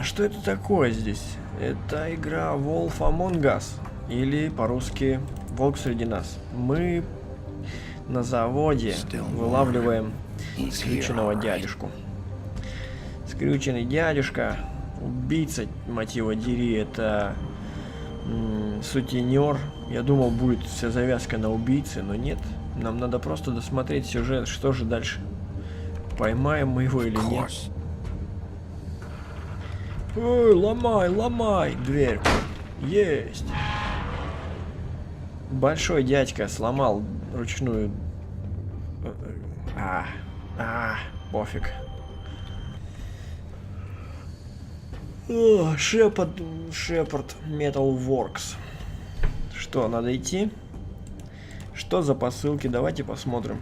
А что это такое здесь? Это игра Wolf Among Us, или по-русски Волк среди нас. Мы на заводе вылавливаем скрюченного дядюшку. Скрюченный дядюшка, убийца, мать его дери, это сутенер. Я думал, будет вся завязка на убийце, но нет. Нам надо просто досмотреть сюжет, что же дальше. Поймаем мы его или нет. Ой, ломай, ломай дверь. Есть. Большой дядька сломал ручную... пофиг. Шепард Metal Works. Что, надо идти? Что за посылки? Давайте посмотрим.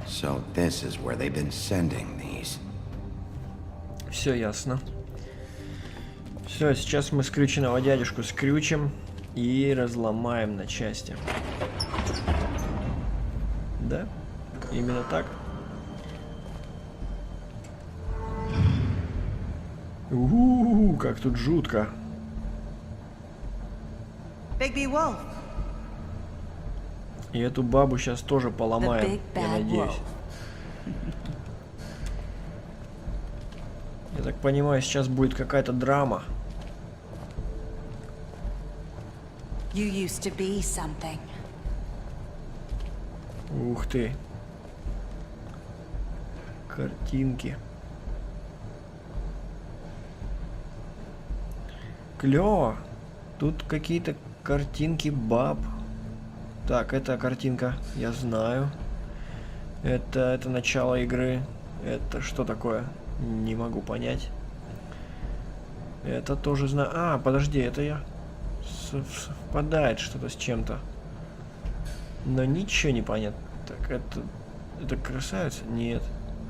Все ясно. Все, сейчас мы скрюченного дядюшку скрючим и разломаем на части. Да? Именно так? Как тут жутко. Бигби, Волк. И эту бабу сейчас тоже поломаем, я надеюсь. Я так понимаю, сейчас будет какая-то драма. You used to be something. Ух ты. Картинки. Клево. Тут какие-то картинки баб. Так, эта картинка, я знаю. Это начало игры. Это что такое? Не могу понять. Это тоже знаю. А, подожди, это я... Совпадает что-то с чем-то. Но ничего не понятно. Так, это красавица? Нет.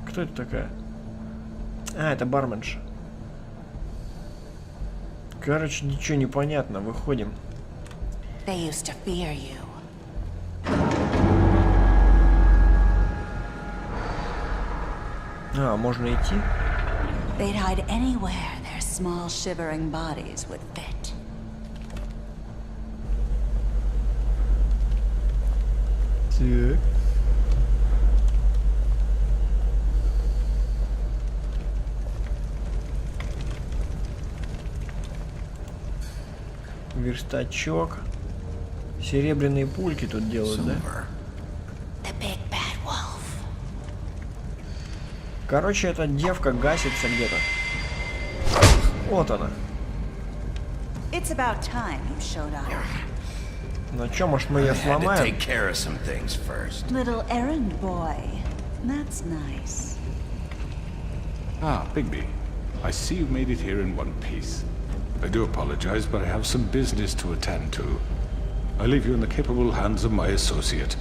Кто это такая? А, это барменша. Короче, ничего не понятно. Выходим. They used to fear you. А, можно идти? They'd hide anywhere their small shivering bodies would fit. Так. Верстачок. Серебряные пульки тут делают, да? Короче, эта девка гасится где-то. Вот она. It's about time you showed up. Ну чё, может мы ее сломаем? Little errand boy. That's nice. Ah, Bigby. I see you've made it here in one piece. I do apologize, but I have some business to attend to. I leave you in the capable hands of my associate.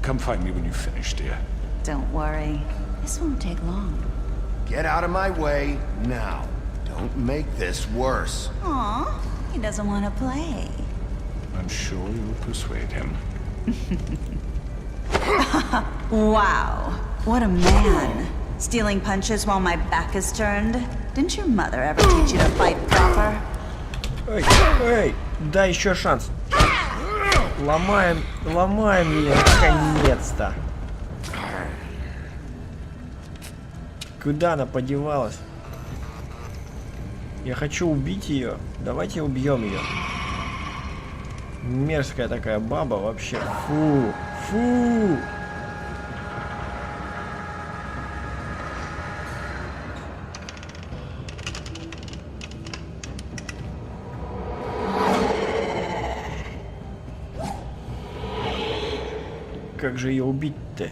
Come find me when you've finished, dear. Don't worry. This won't take long. Get out of my way now. Don't make this worse. Aw, he doesn't want to play. I'm sure you'll persuade him. Wow, what a man. Stealing punches while my back is turned. Didn't your mother ever teach you to fight proper? Эй, эй, дай еще шанс. Ломаем ее, наконец-то. Куда она подевалась? Я хочу убить ее. Давайте убьем ее. Мерзкая такая баба вообще. Фу. Фу. Как же ее убить-то?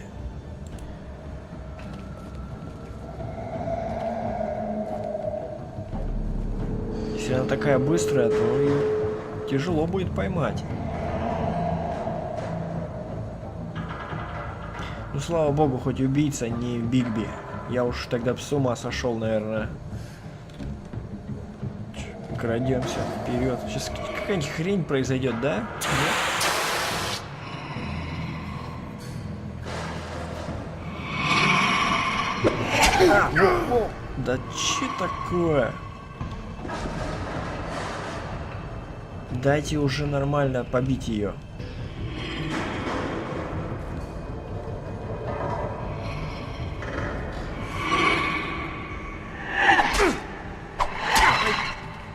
Если она такая быстрая, то ее тяжело будет поймать. Ну, слава богу, хоть убийца не Бигби. Я уж тогда с ума сошел, наверное. Крадемся вперед. Сейчас какая-нибудь хрень произойдет, да? Да че такое? Дайте уже нормально побить ее.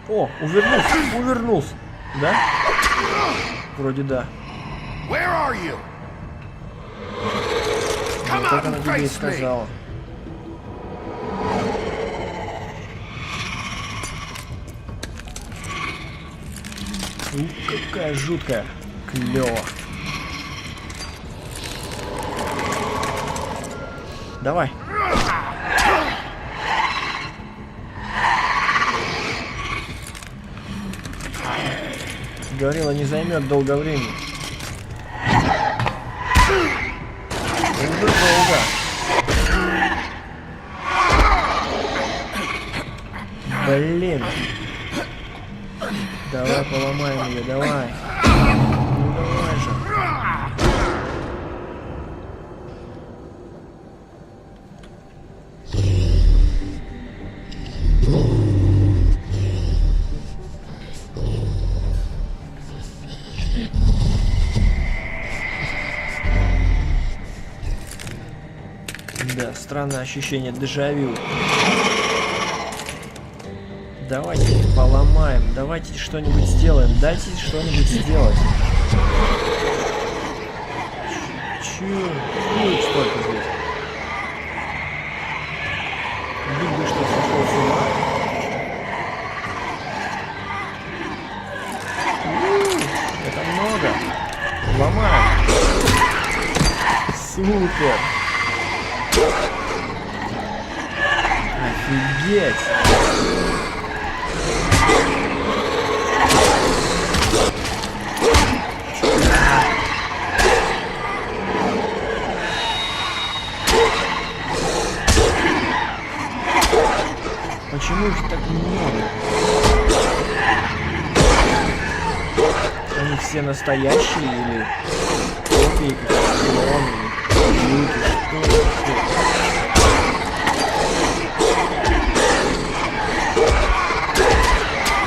О, увернулся, увернулся. Да? Вроде да. Вот так она тебе и сказала. Какая жуткая. Клёво. Давай. Говорила, не займет долго времени. Долго. Блин. Давай поломаем ее, давай. Ну давай же. Да, странное ощущение дежавю. Давайте поломаем, давайте что-нибудь сделаем, дайте что-нибудь сделать. Чё столько здесь? Бигби что, сошел с ума? Это много. Ломаем. Супер. Офигеть. Почему их так много? Они все настоящие или копии, клоны, люди, что?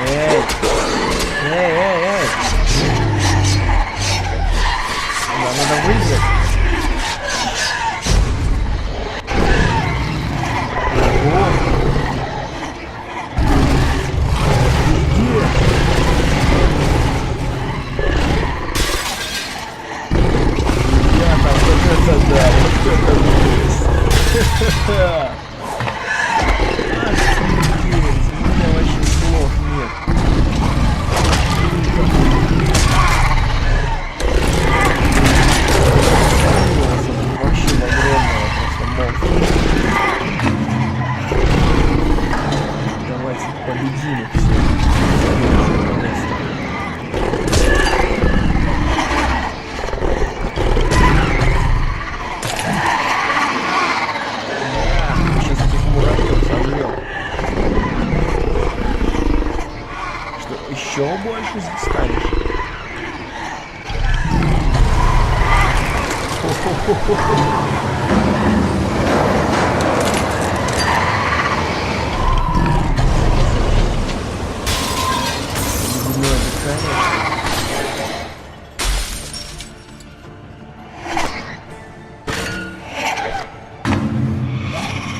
Эй! Надо выиграть. Еще больше станешь.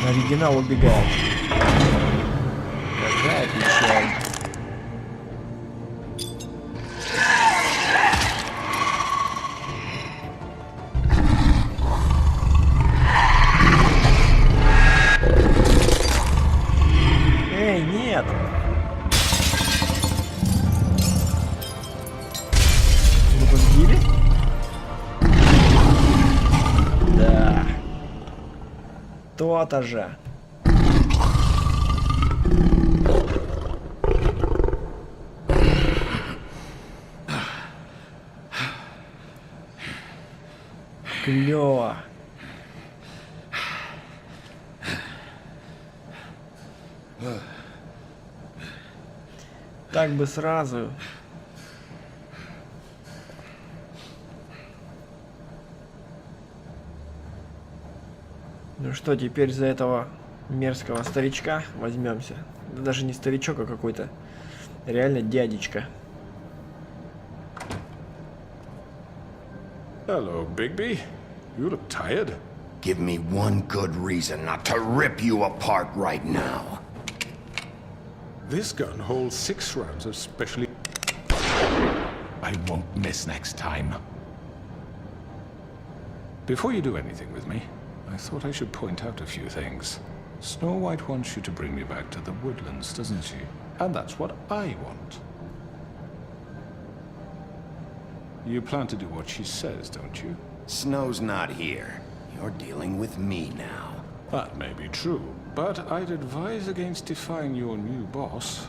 Оригинал убегает. Какая печаль. Эй, нет! Вы победили? Да. То-то же. Клёво. Так бы сразу. Ну что, теперь за этого мерзкого старичка возьмемся. Да даже не старичок, а какой-то реально дядечка. Hello, Bigby. You look tired. Give me one good reason not to rip you apart right now. This gun holds 6 rounds of specially... I won't miss next time. Before you do anything with me, I thought I should point out a few things. Snow White wants you to bring me back to the woodlands, doesn't she? And that's what I want. You plan to do what she says, don't you? Snow's not here. You're dealing with me now. That may be true, but I'd advise against defying your new boss,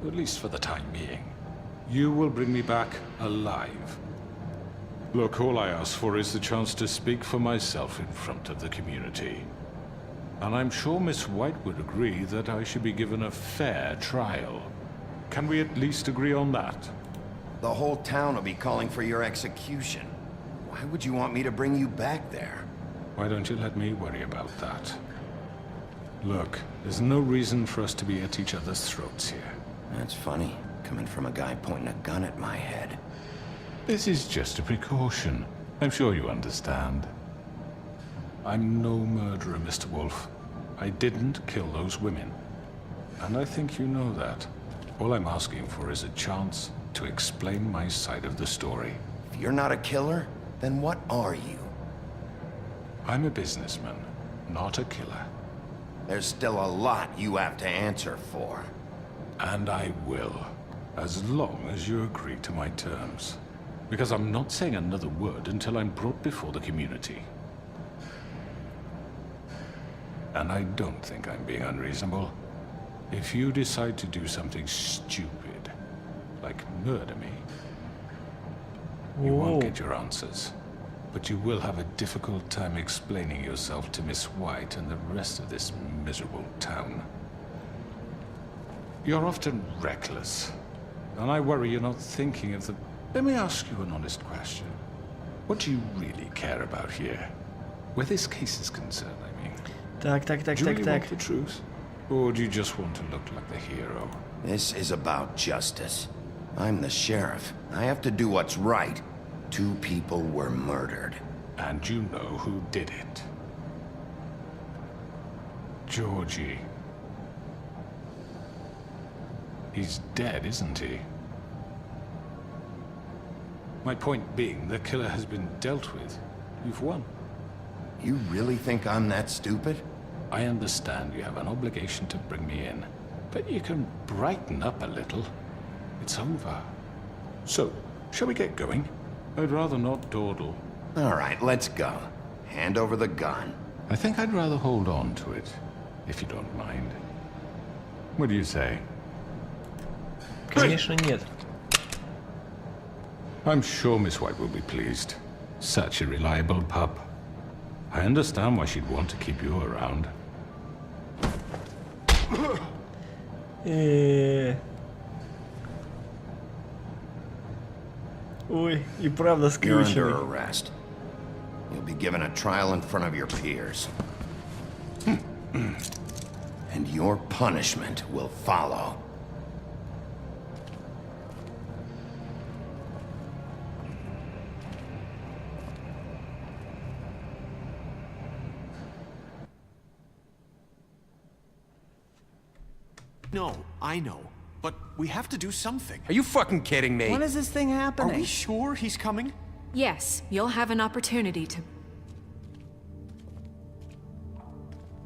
at least for the time being. You will bring me back alive. Look, all I ask for is the chance to speak for myself in front of the community. And I'm sure Miss White would agree that I should be given a fair trial. Can we at least agree on that? The whole town will be calling for your execution. Why would you want me to bring you back there? Why don't you let me worry about that? Look, there's no reason for us to be at each other's throats here. That's funny, coming from a guy pointing a gun at my head. This is just a precaution. I'm sure you understand. I'm no murderer, Mr. Wolf. I didn't kill those women. And I think you know that. All I'm asking for is a chance to explain my side of the story. If you're not a killer, then what are you? I'm a businessman, not a killer. There's still a lot you have to answer for. And I will, as long as you agree to my terms. Because I'm not saying another word until I'm brought before the community. And I don't think I'm being unreasonable. If you decide to do something stupid, like murder me, you won't get your answers. But you will have a difficult time explaining yourself to Miss White and the rest of this miserable town. You're often reckless, and I worry you're not thinking of the... Let me ask you an honest question. What do you really care about here? Where this case is concerned, I mean. Do you really want the truth? Or do you just want to look like the hero? This is about justice. I'm the sheriff. I have to do what's right. 2 people were murdered. And you know who did it. Georgie. He's dead, isn't he? My point being, the killer has been dealt with. You've won. You really think I'm that stupid? I understand you have an obligation to bring me in, but you can brighten up a little. It's over. So, shall we get going? I'd rather not dawdle. All right, let's go. Hand over the gun. I think I'd rather hold on to it, if you don't mind. What do you say? Конечно, нет. I'm sure Miss White will be pleased. Such a reliable pup. I understand why she'd want to keep you around. Ой, и правда You're under скрюченный. arrest. You'll be given a trial in front of your peers. And your punishment will follow. No, I know. But we have to do something. Are you fucking kidding me? When is this thing Are happening? we sure he's coming? Yes, you'll have an opportunity to...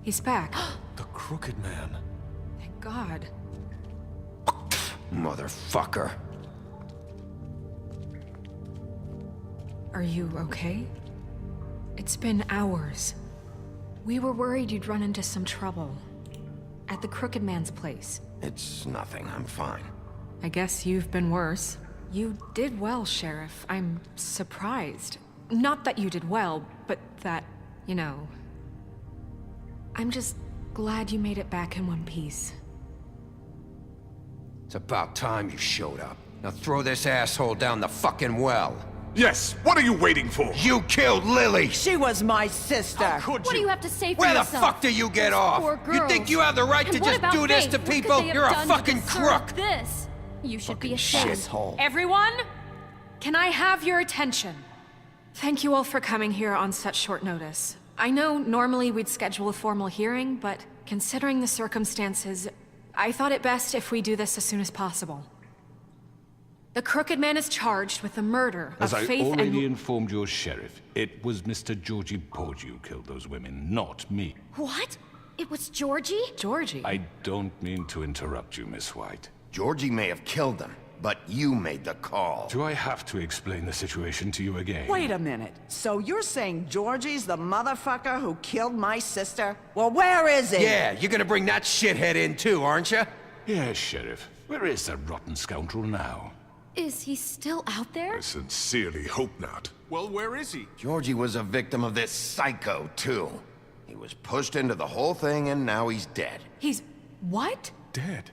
He's back. The Crooked Man. Thank God. Motherfucker. Are you okay? It's been hours. We were worried you'd run into some trouble. At the Crooked Man's place. It's nothing, I'm fine. I guess you've been worse. You did well, Sheriff. I'm surprised. Not that you did well, but that, you know... I'm just glad you made it back in one piece. It's about time you showed up. Now throw this asshole down the fucking well. Yes! What are you waiting for? You killed Lily! She was my sister. Could What do you have to say for Where the yourself? fuck do you get Those off? poor You girls. think you have the right And to what just about do this they? to What could people? they have You're a done to fucking deserve crook! This. You should be ashamed. Shithole. Everyone? Can I have your attention? Thank you all for coming here on such short notice. I know normally we'd schedule a formal hearing, but considering the circumstances, I thought it best if we do this as soon as possible. The Crooked Man is charged with the murder of As I Faith already and... informed your sheriff, it was Mr. Georgie Porgy who killed those women, not me. What? It was Georgie? Georgie? I don't mean to interrupt you, Miss White. Georgie may have killed them, but you made the call. Do I have to explain the situation to you again? Wait a minute. So you're saying Georgie's the motherfucker who killed my sister? Well, where is he? Yeah, you're gonna bring that shithead in too, aren't you? Yes, Sheriff. Where is that rotten scoundrel now? Is he still out there? I sincerely hope not. Well, where is he? Georgie was a victim of this psycho, too. He was pushed into the whole thing and now he's dead. He's... what? Dead.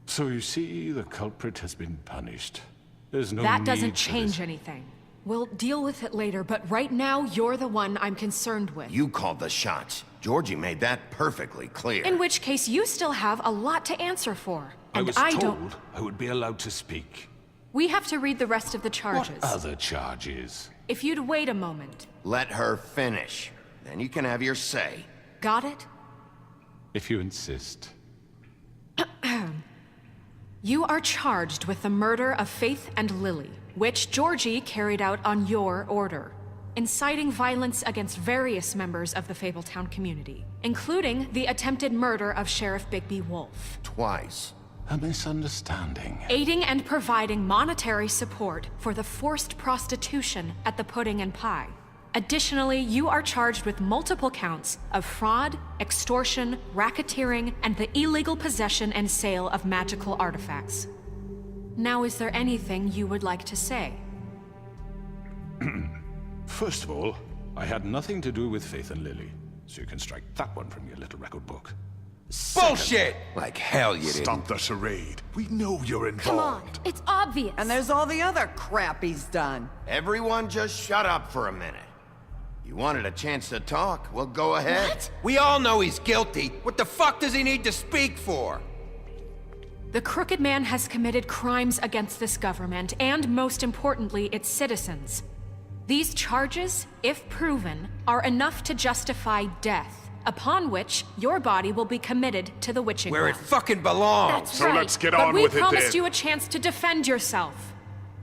So you see, the culprit has been punished. There's no That need doesn't for change this. anything. We'll deal with it later, but right now, you're the one I'm concerned with. You called the shots. Georgie made that perfectly clear. In which case, you still have a lot to answer for. I And was I told don't... I would be allowed to speak. We have to read the rest of the charges. What other charges? If you'd wait a moment. Let her finish. Then you can have your say. Got it? If you insist. You are charged with the murder of Faith and Lily, which Georgie carried out on your order, inciting violence against various members of the Fabletown community, including the attempted murder of Sheriff Bigby Wolf. Twice. A misunderstanding. Aiding and providing monetary support for the forced prostitution at the Pudding and Pie. Additionally, you are charged with multiple counts of fraud, extortion, racketeering, and the illegal possession and sale of magical artifacts. Now, is there anything you would like to say? First of all, I had nothing to do with Faith and Lily, so you can strike that one from your little record book. Bullshit! Like hell you didn't. Stop the charade. We know you're Come on, involved. it's obvious. And there's all the other crap he's done. Everyone just shut up for a minute. You wanted a chance to talk? Well, go ahead. What? We all know he's guilty. What the fuck does he need to speak for? The Crooked Man has committed crimes against this government and, most importantly, its citizens. These charges, if proven, are enough to justify death, upon which your body will be committed to the witching Where it ground. fucking belongs. That's So right. let's get but on we with it promised then. you a chance to defend yourself,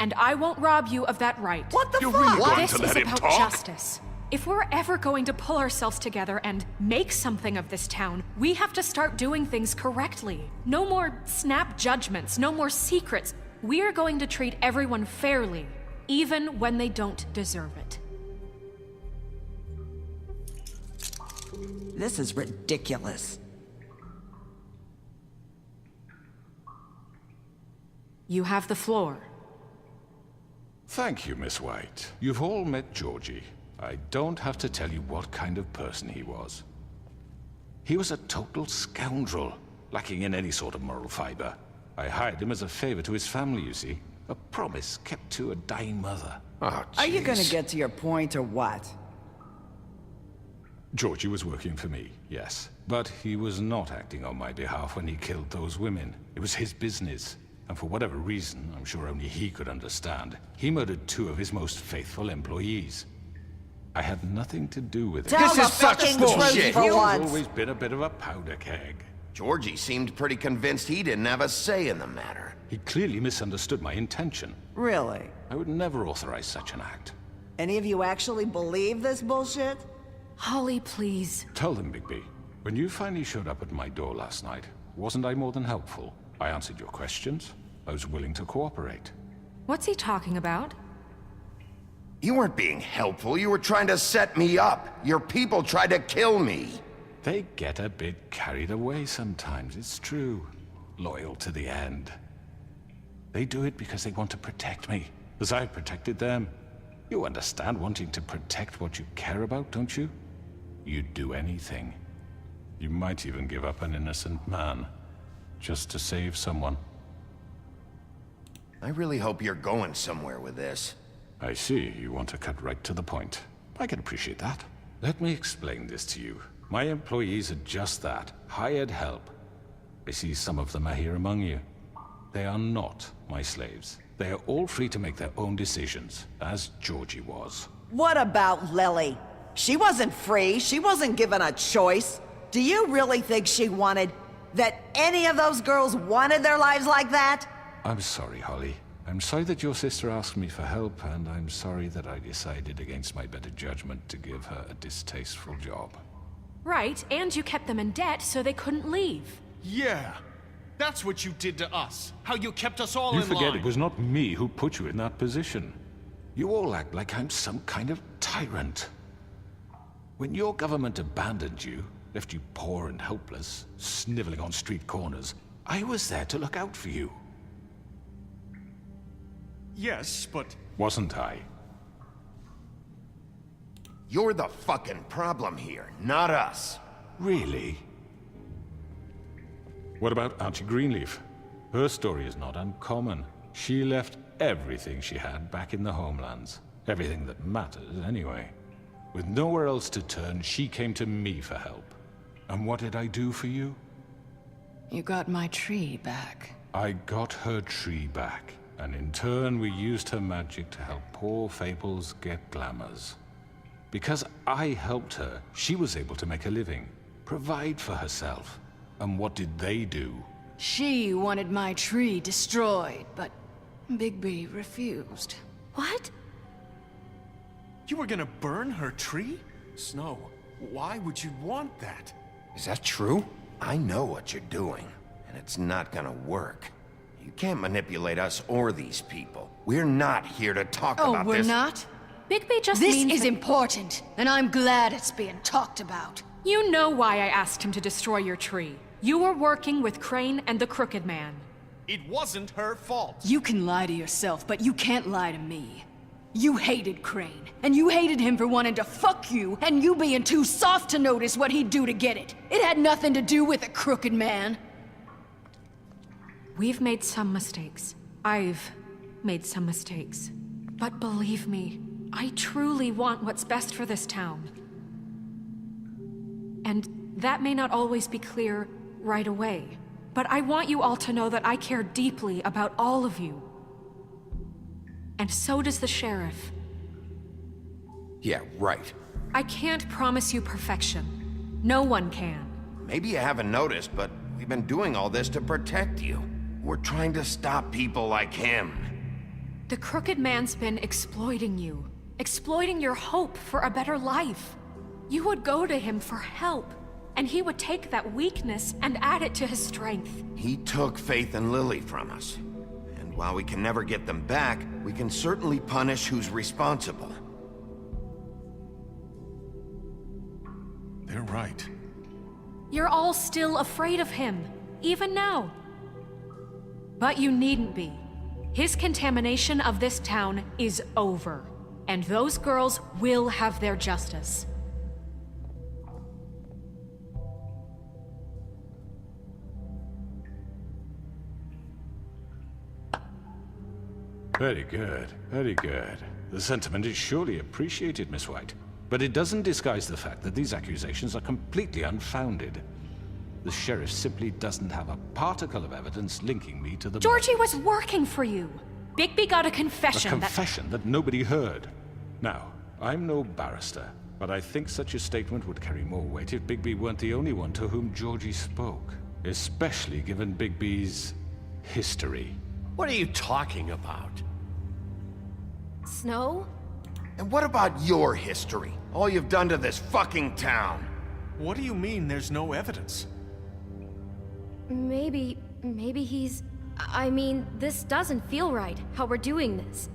and I won't rob you of that right. What the You're fuck? really going This to is let him about talk? justice. If we're ever going to pull ourselves together and make something of this town, we have to start doing things correctly. No more snap judgments, no more secrets. We are going to treat everyone fairly, even when they don't deserve it. This is ridiculous. You have the floor. Thank you, Miss White. You've all met Georgie. I don't have to tell you what kind of person he was. He was a total scoundrel, lacking in any sort of moral fiber. I hired him as a favor to his family, you see. A promise kept to a dying mother. Oh, Are you gonna jeez. get to your point or what? Georgie was working for me, yes. But he was not acting on my behalf when he killed those women. It was his business. And for whatever reason, I'm sure only he could understand, he murdered 2 of his most faithful employees. I had nothing to do with it. Tell This the is such fucking bullshit. truth for He's once. always been a bit of a powder keg. Georgie seemed pretty convinced he didn't have a say in the matter. He clearly misunderstood my intention. Really? I would never authorize such an act. Any of you actually believe this bullshit? Holly, please. Tell them, Bigby. When you finally showed up at my door last night, wasn't I more than helpful? I answered your questions. I was willing to cooperate. What's he talking about? You weren't being helpful. You were trying to set me up. Your people tried to kill me. They get a bit carried away sometimes, it's true. Loyal to the end. They do it because they want to protect me, as I protected them. You understand wanting to protect what you care about, don't you? You'd do anything. You might even give up an innocent man, just to save someone. I really hope you're going somewhere with this. I see, you want to cut right to the point. I can appreciate that. Let me explain this to you. My employees are just that, hired help. I see some of them are here among you. They are not my slaves. They are all free to make their own decisions, as Georgie was. What about Lily? She wasn't free. She wasn't given a choice. Do you really think she wanted... that any of those girls wanted their lives like that? I'm sorry, Holly. I'm sorry that your sister asked me for help, and I'm sorry that I decided against my better judgment to give her a distasteful job. Right, and you kept them in debt so they couldn't leave. Yeah. That's what you did to us. How you kept us all in line. You forget it was not me who put you in that position. You all act like I'm some kind of tyrant. When your government abandoned you, left you poor and helpless, sniveling on street corners, I was there to look out for you. Yes, but... Wasn't I? You're the fucking problem here, not us. Really? What about Auntie Greenleaf? Her story is not uncommon. She left everything she had back in the homelands. Everything that matters, anyway. With nowhere else to turn, she came to me for help. And what did I do for you? You got my tree back. I got her tree back. And in turn, we used her magic to help poor Fables get glamours. Because I helped her, she was able to make a living, provide for herself. And what did they do? She wanted my tree destroyed, but Bigby refused. What? You were gonna burn her tree? Snow, why would you want that? Is that true? I know what you're doing, and it's not gonna work. You can't manipulate us or these people. We're not here to talk about this. Oh, we're not? Bigby just This means is that... important, and I'm glad it's being talked about. You know why I asked him to destroy your tree. You were working with Crane and the Crooked Man. It wasn't her fault. You can lie to yourself, but you can't lie to me. You hated Crane, and you hated him for wanting to fuck you, and you being too soft to notice what he'd do to get it. It had nothing to do with the Crooked Man. We've made some mistakes. I've made some mistakes. But believe me, I truly want what's best for this town. And that may not always be clear right away, but I want you all to know that I care deeply about all of you. And so does the sheriff. Yeah, right. I can't promise you perfection. No one can. Maybe you haven't noticed, but we've been doing all this to protect you. We're trying to stop people like him. The Crooked Man's been exploiting you. Exploiting your hope for a better life. You would go to him for help, and he would take that weakness and add it to his strength. He took Faith and Lily from us. And while we can never get them back, we can certainly punish who's responsible. They're right. You're all still afraid of him, even now. But you needn't be. His contamination of this town is over, and those girls will have their justice. Very good, very good. The sentiment is surely appreciated, Miss White. But it doesn't disguise the fact that these accusations are completely unfounded. The sheriff simply doesn't have a particle of evidence linking me to the... Georgie was working for you. Bigby got a confession A confession that nobody heard. Now, I'm no barrister, but I think such a statement would carry more weight if Bigby weren't the only one to whom Georgie spoke. Especially given Bigby's history. What are you talking about? Snow? And what about your history? All you've done to this fucking town? What do you mean there's no evidence? Maybe he's... I mean, this doesn't feel right, how we're doing this.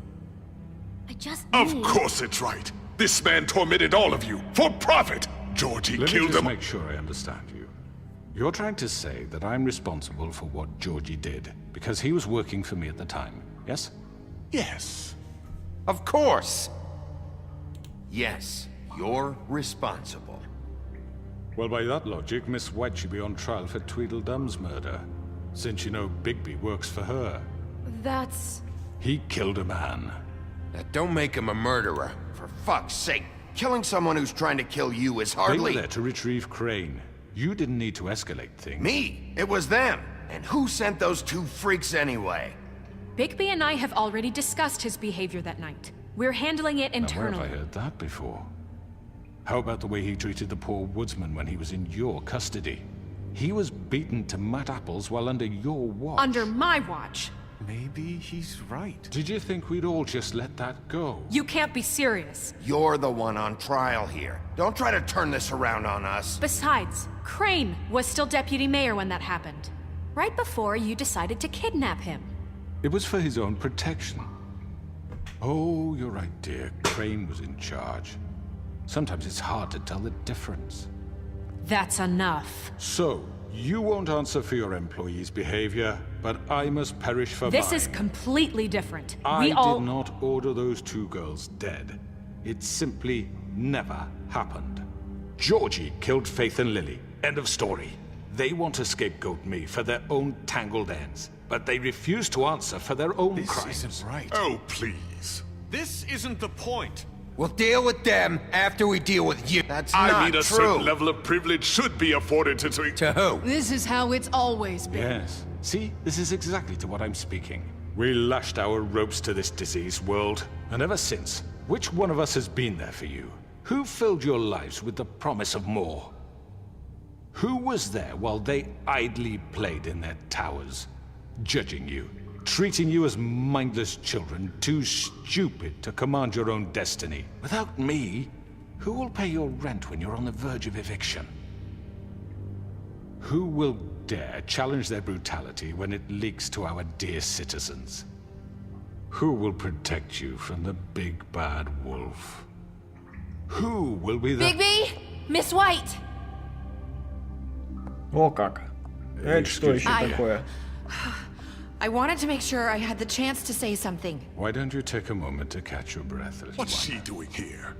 I just Of need... course it's right. This man tormented all of you, for profit. Georgie Let me killed just them. make sure I understand you. You're trying to say that I'm responsible for what Georgie did, because he was working for me at the time, yes? Yes. Of course. Yes, you're responsible. Well, by that logic, Miss White should be on trial for Tweedledum's murder, since you know Bigby works for her. That's... He killed a man. That don't make him a murderer. For fuck's sake, killing someone who's trying to kill you is They hardly... were there to retrieve Crane. You didn't need to escalate things. Me? It was them. And who sent those two freaks anyway? Bigby and I have already discussed his behavior that night. We're handling it Now, where internally. have I heard that before? How about the way he treated the poor woodsman when he was in your custody? He was beaten to mat apples while under your watch. Under my watch. Maybe he's right. Did you think we'd all just let that go? You can't be serious. You're the one on trial here. Don't try to turn this around on us. Besides, Crane was still deputy mayor when that happened. Right before you decided to kidnap him. It was for his own protection. Oh, you're right, dear. Crane was in charge. Sometimes it's hard to tell the difference. That's enough. So, you won't answer for your employees' behavior, but I must perish for This mine. is completely different. I did not order those 2 girls dead. It simply never happened. Georgie killed Faith and Lily. End of story. They want to scapegoat me for their own tangled ends, but they refuse to answer for their own crimes. This isn't right. Oh, please. This isn't the point. We'll deal with them after we deal with you. That's I not mean, a true. certain level of privilege should be afforded to... To who? This is how it's always been. Yes. See, this is exactly to what I'm speaking. We lashed our ropes to this diseased world, and ever since, which one of us has been there for you? Who filled your lives with the promise of more? Who was there while they idly played in their towers, judging you, treating you as mindless children, too stupid to command your own destiny? Without me, who will pay your rent when you're on the verge of eviction? Who will dare challenge their brutality when it leaks to our dear citizens? Who will protect you from the big bad wolf? Who will be the... Bigby! Miss White! О как. Это что еще такое? I wanted to make sure I had the chance to say something. Why don't you take a moment to catch your breath, little What's one? she doing here?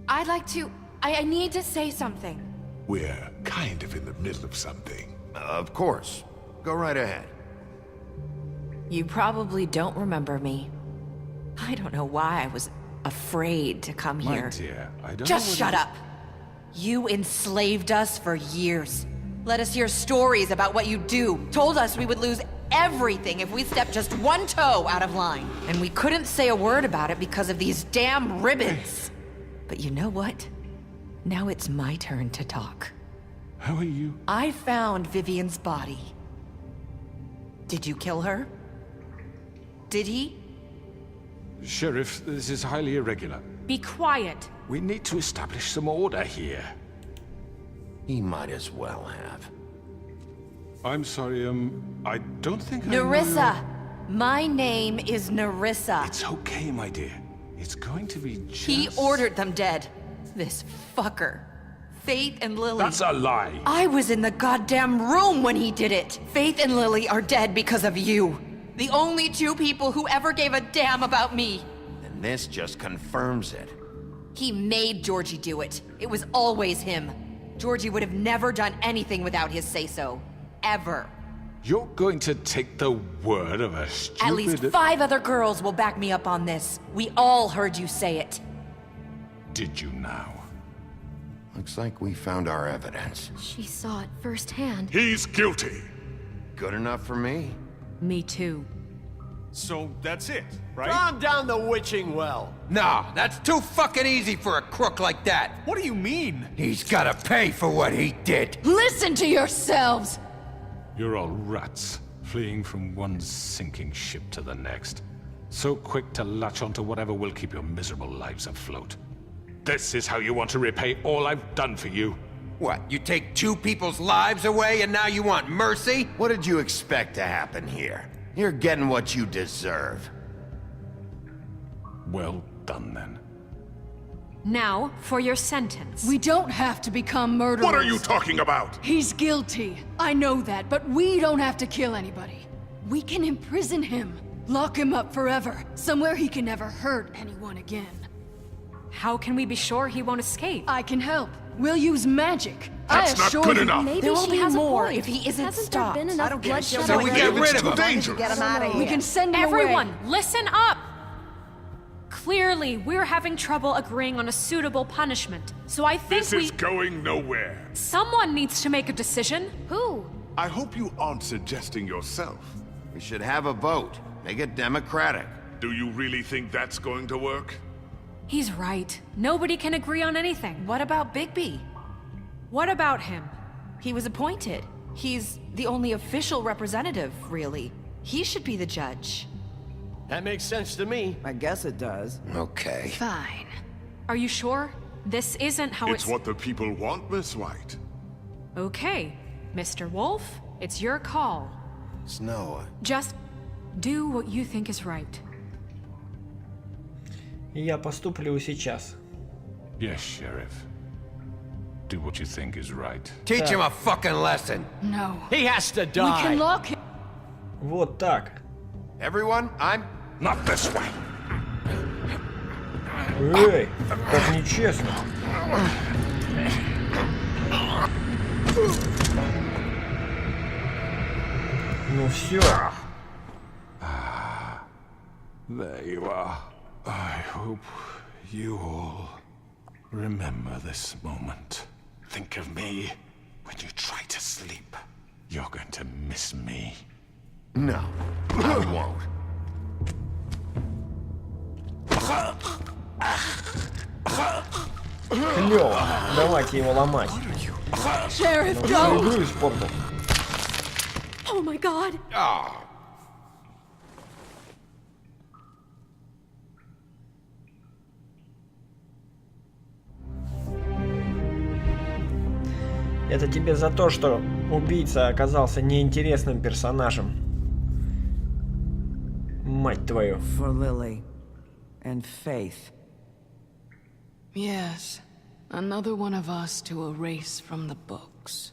I'd like to... I need to say something. We're kind of in the middle of something. Of course. Go right ahead. You probably don't remember me. I don't know why I was afraid to come My here. dear, I don't Just know shut up. You enslaved us for years. Let us hear stories about what you do. Told us we would lose everything if we stepped just one toe out of line. And we couldn't say a word about it because of these damn ribbons. But you know what? Now it's my turn to talk. How are you? I found Vivian's body. Did you kill her? Did he? Sheriff, this is highly irregular. Be quiet. We need to establish some order here. He might as well have. I'm sorry, I don't think I know Nerissa! My name is Nerissa. It's okay, my dear. It's going to be just... He ordered them dead. This fucker. Faith and Lily. That's a lie! I was in the goddamn room when he did it. Faith and Lily are dead because of you. The only 2 people who ever gave a damn about me. And this just confirms it. He made Georgie do it. It was always him. Georgie would have never done anything without his say-so. Ever. You're going to take the word of a stupid... At least 5 other girls will back me up on this. We all heard you say it. Did you now? Looks like we found our evidence. She saw it firsthand. He's guilty. Good enough for me. Me too. So that's it, right? Calm down the witching well. No, that's too fucking easy for a crook like that. What do you mean? He's gotta pay for what he did. Listen to yourselves! You're all rats, fleeing from one sinking ship to the next. So quick to latch onto whatever will keep your miserable lives afloat. This is how you want to repay all I've done for you? What, you take 2 people's lives away and now you want mercy? What did you expect to happen here? You're getting what you deserve. Well done, then. Now, for your sentence. We don't have to become murderers. What are you talking about? He's guilty. I know that, but we don't have to kill anybody. We can imprison him. Lock him up forever. Somewhere he can never hurt anyone again. How can we be sure he won't escape? I can help. We'll use magic. That's I not assure good you. enough. Maybe There will she be has more a point. if he isn't Hasn't stopped. there been enough I don't get it. bloodshed So we already? get rid of It's too him. dangerous. Get him out of here. We can send him Everyone, away. listen up! Clearly, we're having trouble agreeing on a suitable punishment. So I think This is going nowhere. someone needs to make a decision. Who? I hope you aren't suggesting yourself. We should have a vote. Make it democratic. Do you really think that's going to work? He's right. Nobody can agree on anything. What about Bigby? What about him? He was appointed. He's the only official representative, really. He should be the judge. That makes sense to me. I guess it does. Okay. Fine. Are you sure? This isn't how It's what the people want, Miss White. Okay, Mr. Wolf, it's your call. Snow. Just do what you think is right. Я поступлю сейчас. Yes, Sheriff. Do what you think is right. Teach him a fucking lesson. No. He has to We die. can lock him. Вот так. Everyone, I'm... Not this way. Эй, как нечестно. Ну все. There you are. I hope you all remember this moment. Think of me when you try to sleep. You're going to miss me. No, I won't. Клево. Давайте его ломать. Sheriff, Всю go! игру испортил. Oh my god! Это тебе за то, что убийца оказался неинтересным персонажем. Мать твою. For Lily and Faith. Yes. Another one of us to erase from the books.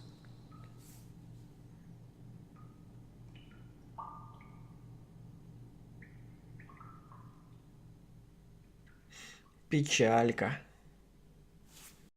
Печалька.